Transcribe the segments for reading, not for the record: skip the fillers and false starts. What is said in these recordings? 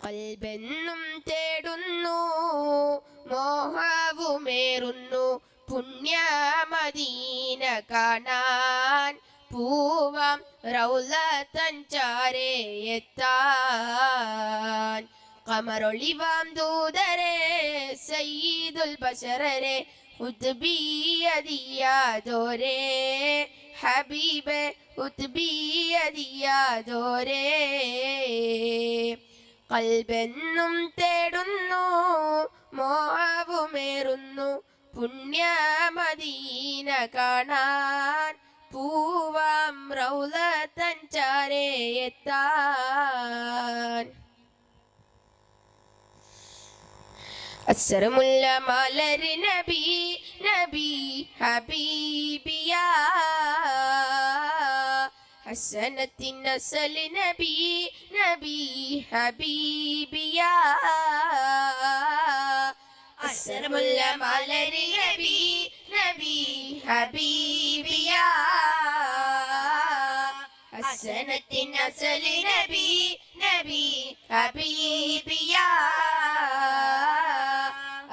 കൽബെന്നും തേടുന്നു മോഹവുമേറുന്നു പുണ്യമദീന കാണാൻ പൂവാം റൗളത്തൻ ചാരേ എത്താൻ കമറൊളിവാം ദൂതരെ സയ്യിദുൽ ബശറരെ ഉത്ബിയദിയാദോരേ ഹബീബെ ഉത്ബിയദിയാദോരേ കൽബെന്നും തേടുന്നു മോഹവുമേറുന്നു പുണ്യമദീന കാണാൻ പൂവാം റൗളത്തൻ ചാരേ എത്താൻ അസ്സരമുല്ല മലര് നബി നബി ഹബീബിയ ഹസനത്തിൻ നസൽ നബി നബി ഹബീബിയ അസ്സരമുല്ല മലര് നബി നബി ഹബീബിയ ഹസനത്തിൻ നസൽ നബി നബി ഹബീബിയ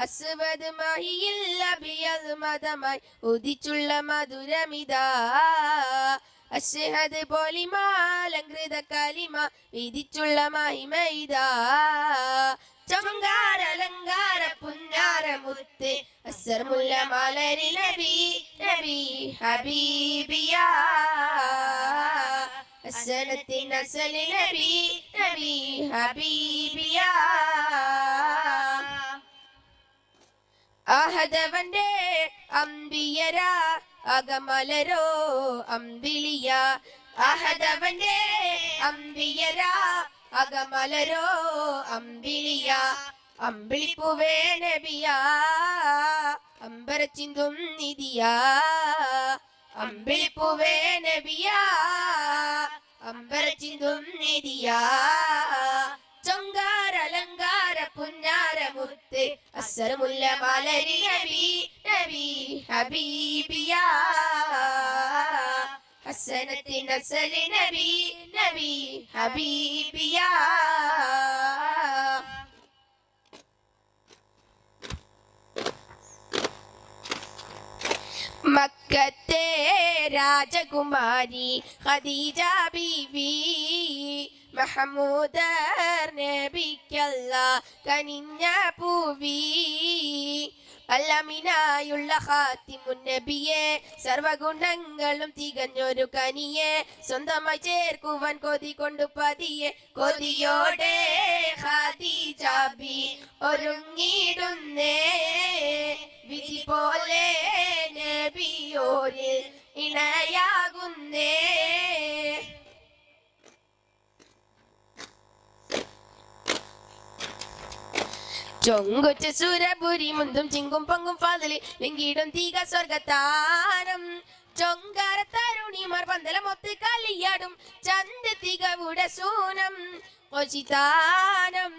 അസ്വദ് മഹിയിൽ അബിയത് മതമായി ഉദിച്ചുള്ള മധുരമിതാ അശ്ഹദ് പോലിമാലങ്കൃത കലിമ വിധിച്ചുള്ള മഹിമൈതാ ചമങ്കാരലങ്കാര പുന്നാര മുത്ത് അസ്സർമുല്ല മലരി നബി നബി ഹബീബിയ അസ്സനത്തിൻ നസൽ നബി നബി ഹബീബിയ അഹദവന്റെ അമ്പിയര അകമലരോ അമ്പിളിയ അഹദവന്റെ അമ്പിയര അകമലരോ അമ്പിളിയ അമ്പിളിപ്പുവേ നബിയ അമ്പരച്ചിന്തും നിധിയ അമ്പിളിപ്പുവേ നബിയ അമ്പരച്ചിന്തും നിധിയ ചൊങ്കാരലങ്കാര പുന്നാര മുത്ത് അസ്സരമുല്ല മലരി നബി നബി ഹബീബിയ ഹസനത്തിൻ നസൽ നബി നബി ഹബീബിയ മക്കത്തെ രാജകുമാരി ഖദീജ ബീവി മഹമൂദർ നബിക്കല്ല കനിഞ്ഞ പൂവി അല്ലമിനായുള്ള ഖാത്തിമുൻ നബിയെ സർവഗുണങ്ങളും തികഞ്ഞൊരു കനിയെ സ്വന്തമായി ചേർക്കുവാൻ കൊതി കൊണ്ട് പതിയെ കൊതിയോടെ ഖദീജ ബി ഒരുങ്ങിടുന്നേ വിധി പോലെ നബിയോരിൽ ഇണയാകുന്നേ ചൊങ്കൊച്ച സുരപുരി മുന്തും ചിങ്കും പൊങ്കും ഫാദലി ലിംഗിടും തീക സ്വർഗത്താനം ചൊങ്കാര തരുണിമാർ പന്തലമൊത്ത് കളിയാടും ചന്ത തികവുടെ സൂനം കൊച്ചിത്താനം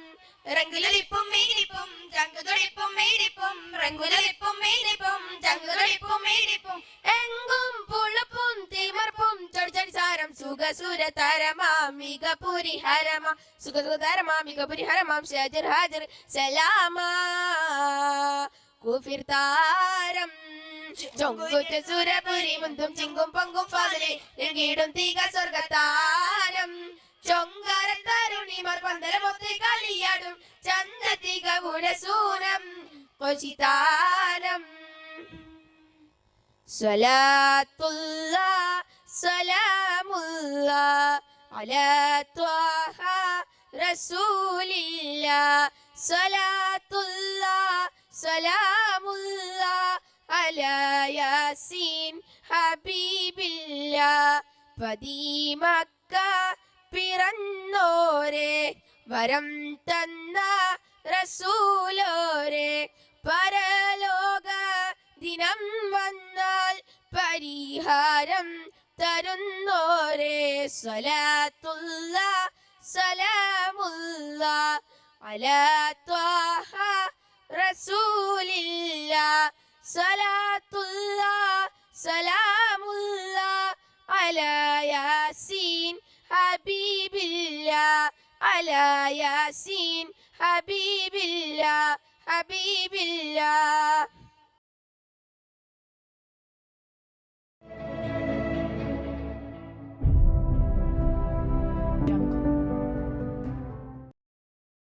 റംഗുലളിപ്പും മേരിപ്പും ചങ്കുതൊളിപ്പും മേരിപ്പും റംഗുലളിപ്പും മേരിപ്പും ചങ്കുതൊളിപ്പും മേരിപ്പും എങ്കും പുളപ്പും തിമർപ്പും ചൊടിച്ചടി സാരം സുഖസുര തരമാമിക പുരി ഹരമ സുഖസുതരമാമിക പുരി ഹരമാം ഷജർ ഹാജർ സലാമാ കുഫിർ താരം ചൊങ്കുറ്റ സുരപുരി മുന്തും ചിങ്കും പൊങ്കും ഫാദലി ലിംഗിടും തീക സ്വർഗത്താനം ചൊങ്കാര തരുണിമാർ പന്തലമൊത്ത് കളിയാടും ചന്ത തികവുടെ സൂനം കൊച്ചിത്താനം സ്വലാത്തുല്ലാഹ് സലാമുല്ലാഹ് അലാ ത്വാഹ റസൂലില്ലാഹ് സ്വലാത്തുല്ലാഹ് സലാമുല്ലാഹ് അലാ യാസീൻ ഹബീബില്ലാഹ് പദീമക്ക പിറന്നോരെ വരം തന്ന റസൂലോരെ പരലോക ദിനം വന്നാൽ പരിഹാരം തരുന്നോരെ സ്വലാത്തുല്ലാഹ് സലാമുല്ലാഹ് അലാ ത്വാഹ റസൂലില്ലാഹ് സ്വലാത്തുല്ലാഹ് സലാമുല്ലാഹ് അലാ യാസീൻ ഹബീബില്ലാഹ് അലാ യാസീൻ ഹബീബില്ല ഹബീബില്ല